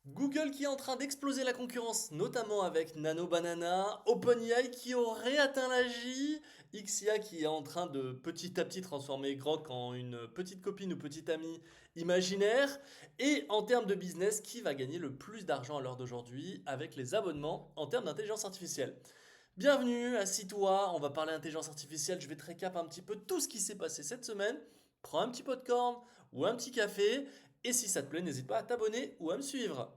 Google qui est en train d'exploser la concurrence, notamment avec Nano Banana, OpenAI qui aurait atteint la J, XIA qui est en train de petit à petit transformer Grok en une petite copine ou petite amie imaginaire, et en termes de business, qui va gagner le plus d'argent à l'heure d'aujourd'hui avec les abonnements en termes d'intelligence artificielle. Bienvenue, assis-toi, on va parler intelligence artificielle, je vais te récap un petit peu tout ce qui s'est passé cette semaine. Prends un petit popcorn ou un petit café, et si ça te plaît, n'hésite pas à t'abonner ou à me suivre.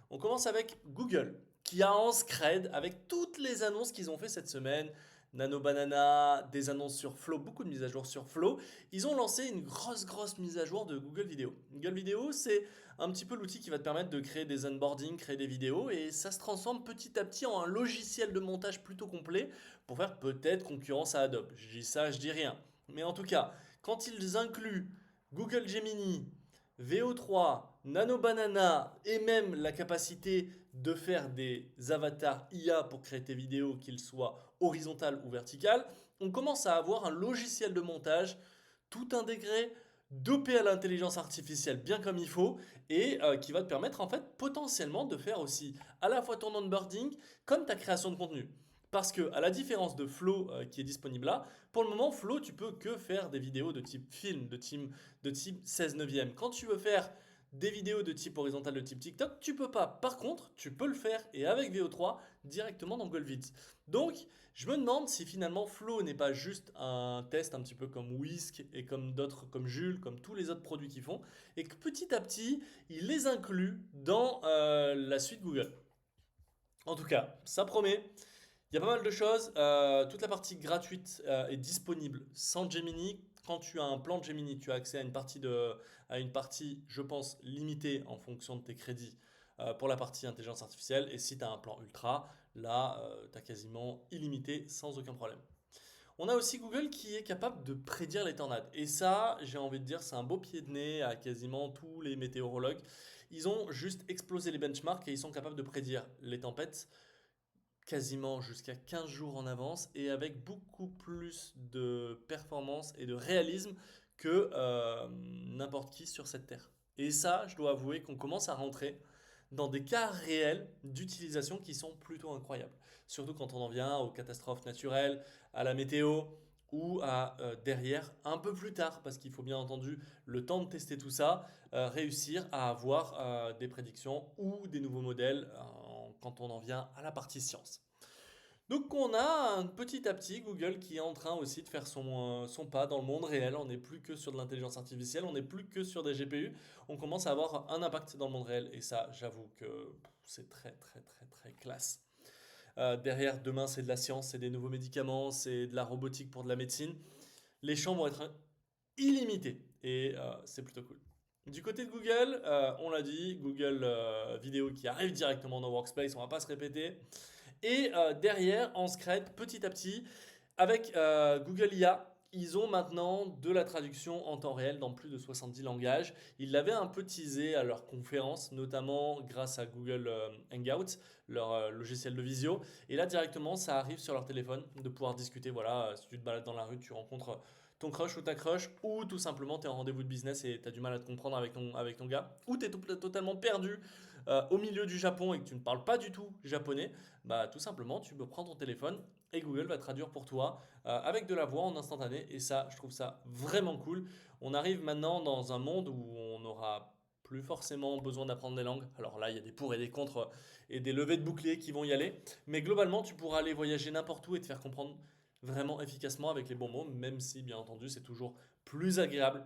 On commence avec Google, qui a en scred avec toutes les annonces qu'ils ont fait cette semaine. Nano Banana, des annonces sur Flow, beaucoup de mises à jour sur Flow. Ils ont lancé une grosse mise à jour de Google Vidéo. Google Vidéo, c'est un petit peu l'outil qui va te permettre de créer des onboardings, créer des vidéos, et ça se transforme petit à petit en un logiciel de montage plutôt complet pour faire peut-être concurrence à Adobe. Je dis ça, je dis rien. Mais en tout cas, quand ils incluent Google Gemini, VO3, Nano Banana et même la capacité de faire des avatars IA pour créer tes vidéos, qu'ils soient horizontales ou verticales, on commence à avoir un logiciel de montage tout intégré, dopé à l'intelligence artificielle bien comme il faut, et qui va te permettre en fait potentiellement de faire aussi à la fois ton onboarding comme ta création de contenu. Parce que, à la différence de Flow qui est disponible là, pour le moment, Flow, tu peux que faire des vidéos de type film, de type 16 neuvième. Quand tu veux faire des vidéos de type horizontal, de type TikTok, tu peux pas. Par contre, tu peux le faire, et avec VO3, directement dans Goldvids. Donc, je me demande si finalement Flow n'est pas juste un test un petit peu comme Whisk et comme d'autres, comme Jules, comme tous les autres produits qu'ils font, et que petit à petit, ils les incluent dans la suite Google. En tout cas, ça promet. Il y a pas mal de choses. Toute la partie gratuite est disponible sans Gemini. Quand tu as un plan de Gemini, tu as accès à une partie, je pense, limitée en fonction de tes crédits pour la partie intelligence artificielle. Et si tu as un plan ultra, là, tu as quasiment illimité sans aucun problème. On a aussi Google qui est capable de prédire les tornades. Et ça, j'ai envie de dire, c'est un beau pied de nez à quasiment tous les météorologues. Ils ont juste explosé les benchmarks et ils sont capables de prédire les tempêtes quasiment jusqu'à 15 jours en avance et avec beaucoup plus de performance et de réalisme que n'importe qui sur cette terre. Et ça, je dois avouer qu'on commence à rentrer dans des cas réels d'utilisation qui sont plutôt incroyables. Surtout quand on en vient aux catastrophes naturelles, à la météo ou à derrière, un peu plus tard, parce qu'il faut bien entendu le temps de tester tout ça, réussir à avoir des prédictions ou des nouveaux modèles quand on en vient à la partie science. Donc on a petit à petit Google qui est en train aussi de faire son pas dans le monde réel. On n'est plus que sur de l'intelligence artificielle, on n'est plus que sur des GPU. On commence à avoir un impact dans le monde réel et ça, j'avoue que c'est très très très très classe. Derrière, demain, c'est de la science, c'est des nouveaux médicaments, c'est de la robotique pour de la médecine. Les champs vont être illimités et c'est plutôt cool. Du côté de Google, on l'a dit, Google Vidéo qui arrive directement dans Workspace, on va pas se répéter. Et derrière, en Scred, petit à petit, avec Google IA, ils ont maintenant de la traduction en temps réel dans plus de 70 langages. Ils l'avaient un peu teasé à leur conférence, notamment grâce à Google Hangout, leur logiciel de visio. Et là, directement, ça arrive sur leur téléphone de pouvoir discuter. Voilà, si tu te balades dans la rue, tu rencontres ton crush ou ta crush, ou tout simplement tu es en rendez-vous de business et tu as du mal à te comprendre avec ton gars, ou tu es totalement perdu au milieu du Japon et que tu ne parles pas du tout japonais, bah tout simplement tu peux prendre ton téléphone et Google va traduire pour toi avec de la voix en instantané et ça je trouve ça vraiment cool. On arrive maintenant dans un monde où on aura plus forcément besoin d'apprendre des langues. Alors là, il y a des pour et des contre et des levées de boucliers qui vont y aller. Mais globalement, tu pourras aller voyager n'importe où et te faire comprendre vraiment efficacement avec les bons mots, même si, bien entendu, c'est toujours plus agréable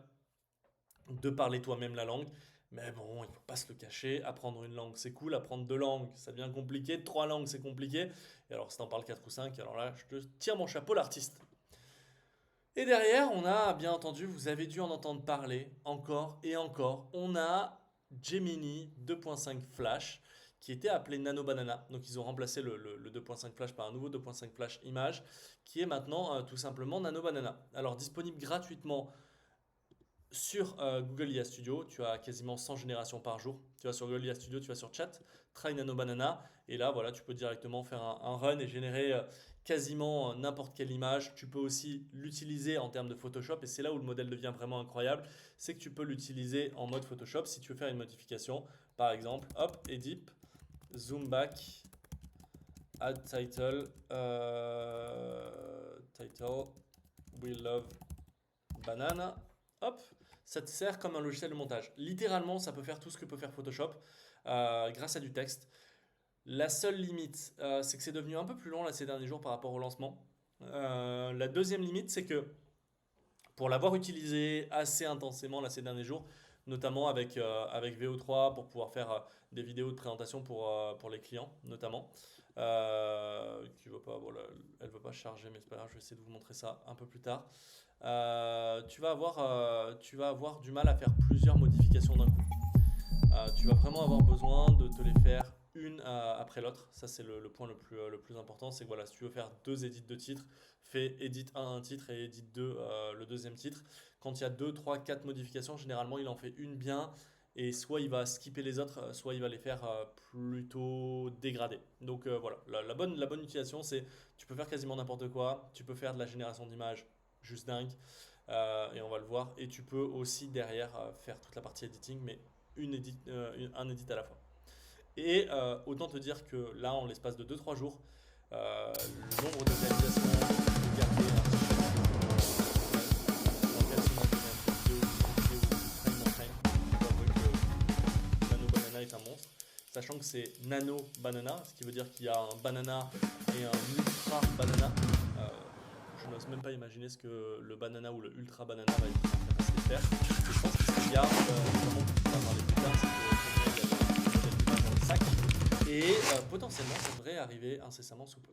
de parler toi-même la langue. Mais bon, il ne faut pas se le cacher, apprendre une langue c'est cool, apprendre deux langues ça devient compliqué, trois langues c'est compliqué. Et alors si t'en parles quatre ou cinq, alors là je te tire mon chapeau l'artiste. Et derrière, on a, bien entendu, vous avez dû en entendre parler encore et encore, on a Gemini 2.5 Flash qui était appelé Nano Banana. Donc ils ont remplacé le 2.5 Flash par un nouveau 2.5 Flash Image qui est maintenant tout simplement Nano Banana. Alors disponible gratuitement Sur Google IA Studio, tu as quasiment 100 générations par jour. Tu vas sur Google IA Studio, tu vas sur Chat, Try Nano Banana, et là, voilà, tu peux directement faire un run et générer quasiment n'importe quelle image. Tu peux aussi l'utiliser en termes de Photoshop, et c'est là où le modèle devient vraiment incroyable. C'est que tu peux l'utiliser en mode Photoshop si tu veux faire une modification. Par exemple, hop, Edit, Zoom Back, Add Title, Title, We Love Banana. Hop, ça te sert comme un logiciel de montage. Littéralement, ça peut faire tout ce que peut faire Photoshop grâce à du texte. La seule limite, c'est que c'est devenu un peu plus long là, ces derniers jours par rapport au lancement. La deuxième limite, c'est que pour l'avoir utilisé assez intensément là, ces derniers jours, notamment avec VO3 pour pouvoir faire des vidéos de présentation pour les clients, notamment. Qui veut pas, voilà, elle ne veut pas charger, mais c'est pas grave, je vais essayer de vous montrer ça un peu plus tard. Tu vas avoir du mal à faire plusieurs modifications d'un coup. Tu vas vraiment avoir besoin de te les faire une après l'autre. Ça, c'est le point le plus important. C'est que voilà, si tu veux faire deux edits de titres, fais edit 1 un titre et edit 2 le deuxième titre. Quand il y a 2, 3, 4 modifications, généralement, il en fait une bien. Et soit il va skipper les autres, soit il va les faire plutôt dégradés. Donc voilà, la bonne utilisation, c'est tu peux faire quasiment n'importe quoi. Tu peux faire de la génération d'images juste dingue. Et on va le voir. Et tu peux aussi derrière faire toute la partie editing, mais un edit à la fois. Et autant te dire que là, en l'espace de 2-3 jours, le nombre de réalisations de garder un dans quel sens on peut avouer que Nano Banana est un monstre. Sachant que c'est Nano Banana, ce qui veut dire qu'il y a un banana et un ultra banana. Euh, je n'ose même pas imaginer ce que le banana ou le ultra banana va être capable de faire. Et je pense que ce qu'il y a, notamment on va parler plus tard, c'est que il y a le modèle d'image dans le sac. Et potentiellement, ça devrait arriver incessamment sous peu.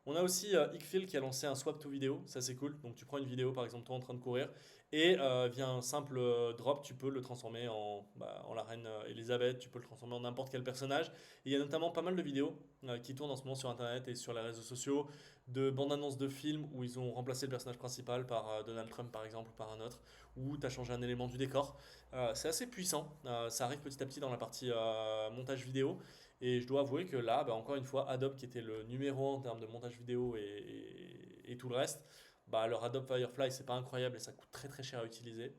On a aussi Ickfill qui a lancé un swap to vidéo, ça c'est cool. Donc tu prends une vidéo par exemple toi en train de courir et via un simple drop tu peux le transformer en la reine Elisabeth, tu peux le transformer en n'importe quel personnage. Et il y a notamment pas mal de vidéos qui tournent en ce moment sur internet et sur les réseaux sociaux de bandes annonces de films où ils ont remplacé le personnage principal par Donald Trump par exemple ou par un autre, où tu as changé un élément du décor. C'est assez puissant, ça arrive petit à petit dans la partie montage vidéo. Et je dois avouer que là, encore une fois, Adobe qui était le numéro 1 en termes de montage vidéo et tout le reste, leur Adobe Firefly c'est pas incroyable et ça coûte très très cher à utiliser,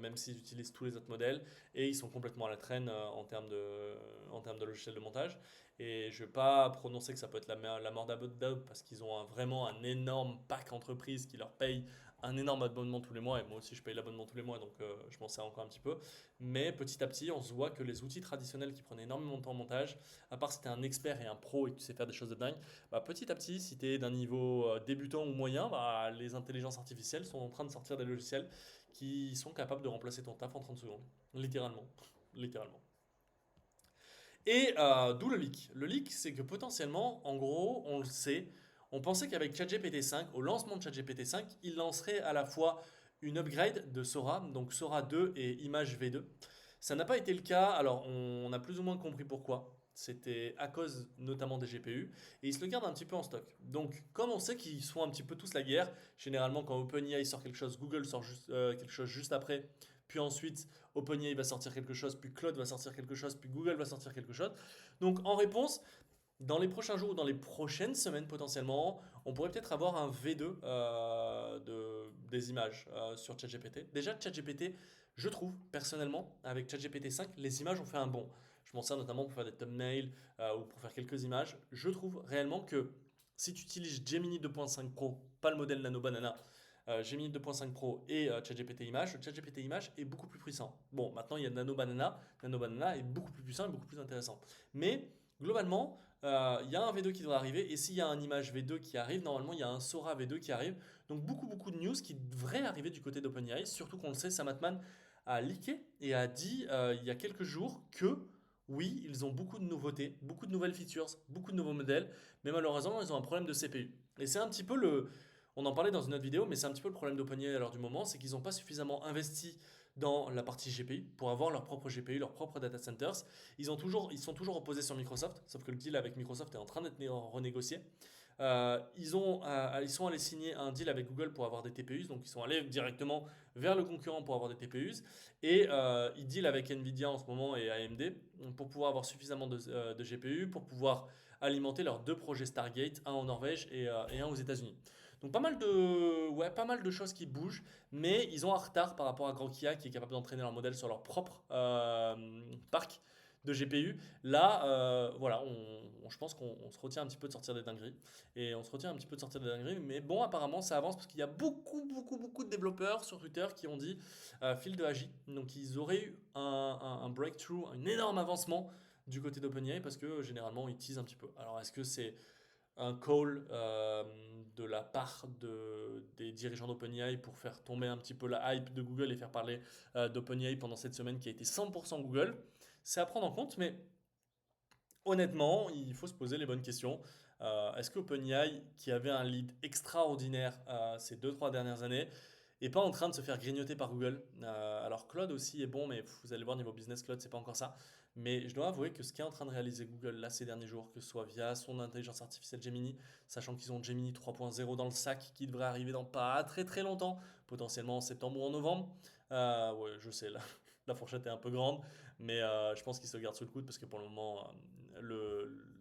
même s'ils utilisent tous les autres modèles et ils sont complètement à la traîne en termes de logiciel de montage. Et je vais pas prononcer que ça peut être la mort d'Adobe parce qu'ils ont vraiment un énorme pack entreprise qui leur paye un énorme abonnement tous les mois et moi aussi je paye l'abonnement tous les mois donc je m'en sers encore un petit peu. Mais petit à petit, on se voit que les outils traditionnels qui prenaient énormément de temps en montage, à part si tu es un expert et un pro et que tu sais faire des choses de dingue, petit à petit, si tu es d'un niveau débutant ou moyen, les intelligences artificielles sont en train de sortir des logiciels qui sont capables de remplacer ton taf en 30 secondes. Littéralement. Littéralement. Et d'où le leak. Le leak, c'est que potentiellement, en gros, on le sait, on pensait qu'avec ChatGPT 5, au lancement de ChatGPT 5, il lancerait à la fois une upgrade de Sora, donc Sora 2 et Image V2. Ça n'a pas été le cas, alors on a plus ou moins compris pourquoi. C'était à cause notamment des GPU, et ils se le gardent un petit peu en stock. Donc, comme on sait qu'ils se font un petit peu tous la guerre, généralement quand OpenAI sort quelque chose, Google sort quelque chose juste après, puis ensuite OpenAI va sortir quelque chose, puis Claude va sortir quelque chose, puis Google va sortir quelque chose. Donc, en réponse, dans les prochains jours ou dans les prochaines semaines potentiellement, on pourrait peut-être avoir un V2 des images sur ChatGPT. Déjà, ChatGPT, je trouve personnellement, avec ChatGPT 5, les images ont fait un bond. Je m'en sers notamment pour faire des thumbnails ou pour faire quelques images. Je trouve réellement que si tu utilises Gemini 2.5 Pro, pas le modèle Nano Banana, Gemini 2.5 Pro et ChatGPT Image, le ChatGPT Image est beaucoup plus puissant. Bon, maintenant il y a Nano Banana. Nano Banana est beaucoup plus puissant et beaucoup plus intéressant. Mais globalement, il y a un V2 qui doit arriver, et s'il y a un image V2 qui arrive, normalement il y a un Sora V2 qui arrive. Donc beaucoup de news qui devraient arriver du côté d'OpenAI, surtout qu'on le sait, Sam Altman a leaké et a dit il y a quelques jours que oui, ils ont beaucoup de nouveautés, beaucoup de nouvelles features, beaucoup de nouveaux modèles, mais malheureusement ils ont un problème de CPU. Et c'est un petit peu on en parlait dans une autre vidéo, mais c'est un petit peu le problème d'OpenAI à l'heure du moment, c'est qu'ils n'ont pas suffisamment investi dans la partie GPU pour avoir leur propre GPU, leur propre data centers. Ils sont toujours opposés sur Microsoft, sauf que le deal avec Microsoft est en train d'être renégocié. Ils sont allés signer un deal avec Google pour avoir des TPUs, donc ils sont allés directement vers le concurrent pour avoir des TPUs. Et ils deal avec Nvidia en ce moment et AMD pour pouvoir avoir suffisamment de GPU pour pouvoir alimenter leurs deux projets Stargate, un en Norvège et un aux États-Unis. Donc pas mal de choses qui bougent, mais ils ont un retard par rapport à Grokia qui est capable d'entraîner leur modèle sur leur propre parc de GPU. Là, voilà, je pense qu'on se retient un petit peu de sortir des dingueries. Et on se retient un petit peu de sortir des dingueries. Mais bon, apparemment, ça avance parce qu'il y a beaucoup de développeurs sur Twitter qui ont dit fil de Agi. Donc, ils auraient eu un breakthrough, un énorme avancement du côté d'OpenAI parce que généralement, ils teasent un petit peu. Alors, est-ce que c'est un call de la part des dirigeants d'OpenAI pour faire tomber un petit peu la hype de Google et faire parler d'OpenAI pendant cette semaine qui a été 100% Google? C'est à prendre en compte, mais honnêtement, il faut se poser les bonnes questions. Est-ce que OpenAI, qui avait un lead extraordinaire ces deux-trois dernières années, est pas en train de se faire grignoter par Google? Alors Claude aussi est bon, mais vous allez voir niveau business, Claude, c'est pas encore ça. Mais je dois avouer que ce qu'est en train de réaliser Google là ces derniers jours, que ce soit via son intelligence artificielle Gemini, sachant qu'ils ont Gemini 3.0 dans le sac qui devrait arriver dans pas très longtemps, potentiellement en septembre ou en novembre. Ouais, je sais, là, la fourchette est un peu grande, mais je pense qu'ils se le gardent sous le coude parce que pour le moment,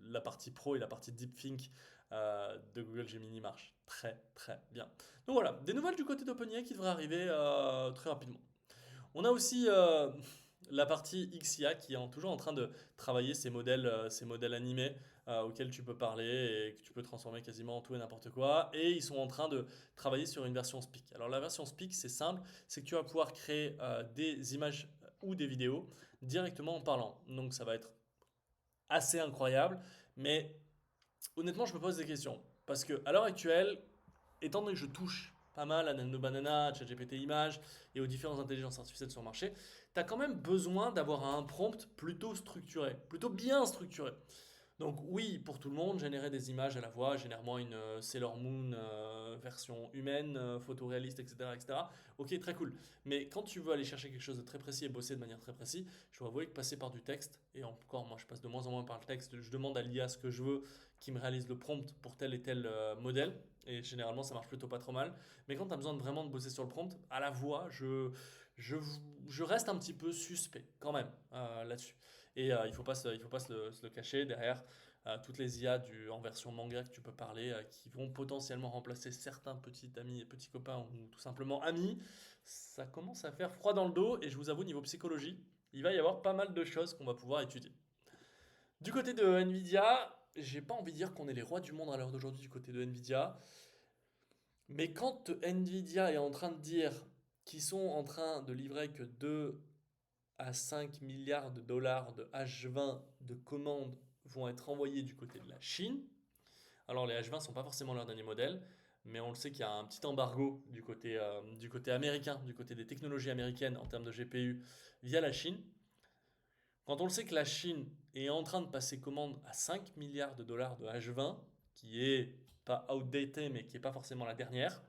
la partie pro et la partie deep think de Google Gemini marchent très bien. Donc voilà, des nouvelles du côté d'OpenAI qui devraient arriver très rapidement. On a aussi la partie XIA qui est toujours en train de travailler ces modèles animés auxquels tu peux parler et que tu peux transformer quasiment en tout et n'importe quoi. Et ils sont en train de travailler sur une version Speak. Alors la version Speak, c'est simple, c'est que tu vas pouvoir créer des images ou des vidéos directement en parlant. Donc ça va être assez incroyable, mais honnêtement, je me pose des questions. Parce que à l'heure actuelle, étant donné que je touche pas mal à Nano Banana, à ChatGPT Images et aux différentes intelligences artificielles sur le marché, tu as quand même besoin d'avoir un prompt plutôt structuré, plutôt bien structuré. Donc oui, pour tout le monde, générer des images à la voix, généralement une Sailor Moon version humaine, photoréaliste, etc., etc. Ok, très cool. Mais quand tu veux aller chercher quelque chose de très précis et bosser de manière très précise, je dois avouer que passer par du texte, et encore moi je passe de moins en moins par le texte, je demande à l'IA ce que je veux, qui me réalise le prompt pour tel et tel modèle, et généralement ça marche plutôt pas trop mal. Mais quand tu as besoin de vraiment de bosser sur le prompt, à la voix, je, je reste un petit peu suspect quand même là-dessus. Et il faut pas se le cacher derrière toutes les IA en version manga que tu peux parler, qui vont potentiellement remplacer certains petits amis et petits copains ou tout simplement amis. Ça commence à faire froid dans le dos et je vous avoue, niveau psychologie, il va y avoir pas mal de choses qu'on va pouvoir étudier. Du côté de Nvidia, j'ai pas envie de dire qu'on est les rois du monde à l'heure d'aujourd'hui du côté de Nvidia, mais quand Nvidia est en train de dire qu'ils sont en train de livrer que 2 à 5 milliards de dollars de H20 de commandes vont être envoyés du côté de la Chine. Alors les H20 ne sont pas forcément leur dernier modèle, mais on le sait qu'il y a un petit embargo du côté américain, du côté des technologies américaines en termes de GPU via la Chine. Quand on le sait que la Chine est en train de passer commande à 5 milliards de dollars de H20, qui est pas outdated mais qui n'est pas forcément la dernière,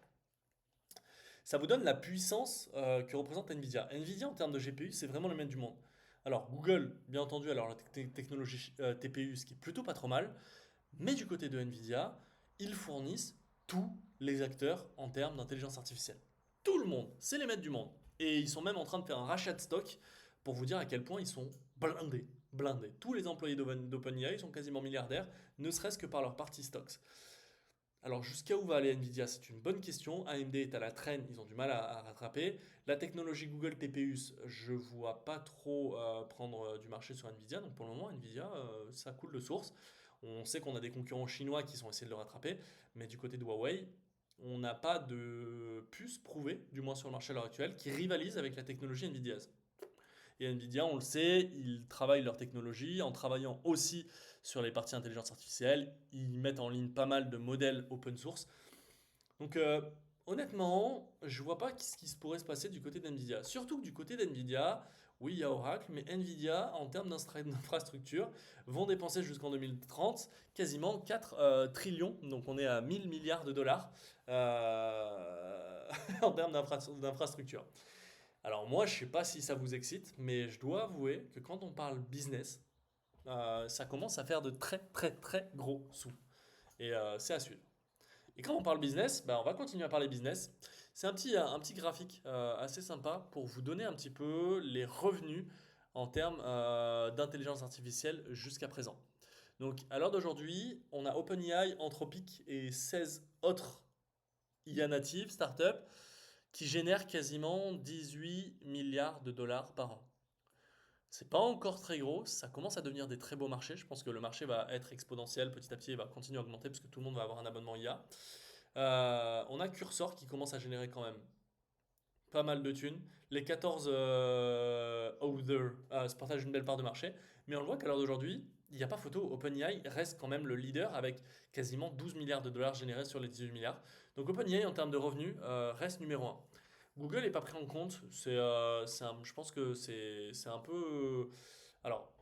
ça vous donne la puissance que représente Nvidia. Nvidia en termes de GPU, c'est vraiment le maître du monde. Alors Google, bien entendu, alors la technologie TPU, ce qui est plutôt pas trop mal, mais du côté de Nvidia, ils fournissent tous les acteurs en termes d'intelligence artificielle. Tout le monde, c'est les maîtres du monde. Et ils sont même en train de faire un rachat de stock pour vous dire à quel point ils sont blindés. Blindés. Tous les employés d'OpenAI sont quasiment milliardaires, ne serait-ce que par leur partie stocks. Alors jusqu'à où va aller Nvidia? C'est une bonne question. AMD est à la traîne, ils ont du mal à rattraper. La technologie Google TPUs, je vois pas trop prendre du marché sur Nvidia. Donc pour le moment, Nvidia, ça coule de source. On sait qu'on a des concurrents chinois qui sont essayés de le rattraper, mais du côté de Huawei, on n'a pas de puce prouvée, du moins sur le marché à l'heure actuelle, qui rivalise avec la technologie Nvidia. Et Nvidia, on le sait, ils travaillent leur technologie en travaillant aussi sur les parties intelligence artificielle. Ils mettent en ligne pas mal de modèles open source. Donc honnêtement, je vois pas ce qui se pourrait se passer du côté d'NVIDIA. Surtout que du côté d'NVIDIA, oui, il y a Oracle, mais NVIDIA, en termes d'infrastructure, vont dépenser jusqu'en 2030 quasiment 4 trillions, donc on est à 1000 milliards de dollars en termes d'infrastructure. Alors moi, je sais pas si ça vous excite, mais je dois avouer que quand on parle business, ça commence à faire de très gros sous. et c'est à suivre. Et quand on parle business, bah, on va continuer à parler business. C'est un petit graphique assez sympa pour vous donner un petit peu les revenus en termes d'intelligence artificielle jusqu'à présent. Donc, à l'heure d'aujourd'hui, on a OpenAI, Anthropic et 16 autres IA natives, startups, qui génèrent quasiment 18 milliards de dollars par an. C'est pas encore très gros, ça commence à devenir des très beaux marchés. Je pense que le marché va être exponentiel petit à petit et va continuer à augmenter parce que tout le monde va avoir un abonnement IA. On a Cursor qui commence à générer quand même pas mal de thunes. Les 14 Other se partagent une belle part de marché. Mais on le voit qu'à l'heure d'aujourd'hui, il n'y a pas photo. OpenAI reste quand même le leader avec quasiment 12 milliards de dollars générés sur les 18 milliards. Donc OpenAI en termes de revenus reste numéro un. Google n'est pas pris en compte. Je pense que c'est un peu. Alors,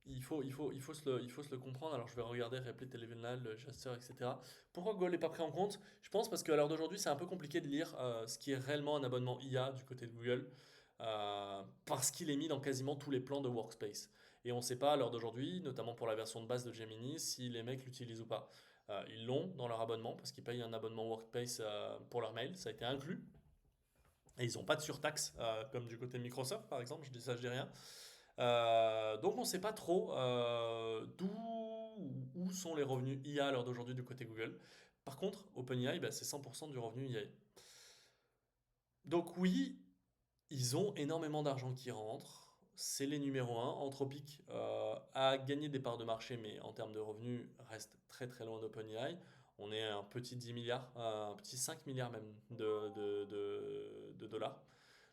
il faut se le comprendre. Alors, je vais regarder Replay Televisional, Jaster, etc. Pourquoi Google n'est pas pris en compte? Je pense parce qu'à l'heure d'aujourd'hui, c'est un peu compliqué de lire ce qui est réellement un abonnement IA du côté de Google, parce qu'il est mis dans quasiment tous les plans de Workspace. Et on ne sait pas à l'heure d'aujourd'hui, notamment pour la version de base de Gemini, si les mecs l'utilisent ou pas. Ils l'ont dans leur abonnement parce qu'ils payent un abonnement Workspace pour leur mail. Ça a été inclus. Et ils n'ont pas de surtaxe, comme du côté de Microsoft, par exemple. Je dis ça, je dis rien. Donc on ne sait pas trop où sont les revenus IA à l'heure d'aujourd'hui du côté Google. Par contre, OpenAI, bah, c'est 100% du revenu IA. Donc oui, ils ont énormément d'argent qui rentre. C'est les numéros un. Anthropic a gagné des parts de marché, mais en termes de revenus, reste très très loin d'OpenAI. On est à un petit 10 milliards, un petit 5 milliards même de dollars.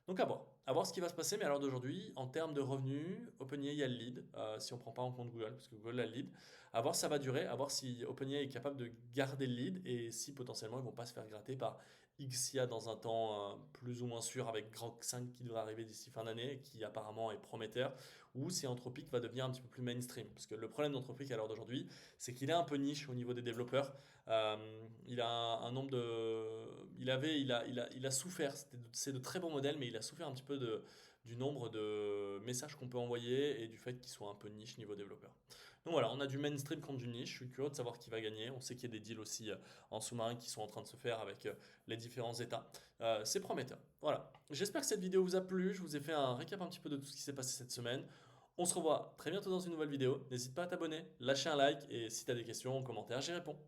Donc à voir ce qui va se passer, mais à l'heure d'aujourd'hui, en termes de revenus, OpenAI a le lead, si on ne prend pas en compte Google, parce que Google a le lead. À voir si ça va durer, à voir si OpenAI est capable de garder le lead et si potentiellement ils vont pas se faire gratter par XIA dans un temps plus ou moins sûr avec Grok 5 qui devrait arriver d'ici fin d'année, qui apparemment est prometteur, ou si Anthropic va devenir un petit peu plus mainstream. Parce que le problème d'Anthropic à l'heure d'aujourd'hui, c'est qu'il est un peu niche au niveau des développeurs. Il a un nombre de. Il a souffert, c'est de très bons modèles, mais il a souffert un petit peu du nombre de messages qu'on peut envoyer et du fait qu'il soit un peu niche niveau développeur. Donc voilà, on a du mainstream contre du niche. Je suis curieux de savoir qui va gagner. On sait qu'il y a des deals aussi en sous-marin qui sont en train de se faire avec les différents États. C'est prometteur. Voilà. J'espère que cette vidéo vous a plu. Je vous ai fait un récap un petit peu de tout ce qui s'est passé cette semaine. On se revoit très bientôt dans une nouvelle vidéo. N'hésite pas à t'abonner, lâcher un like et si tu as des questions en commentaire, j'y réponds.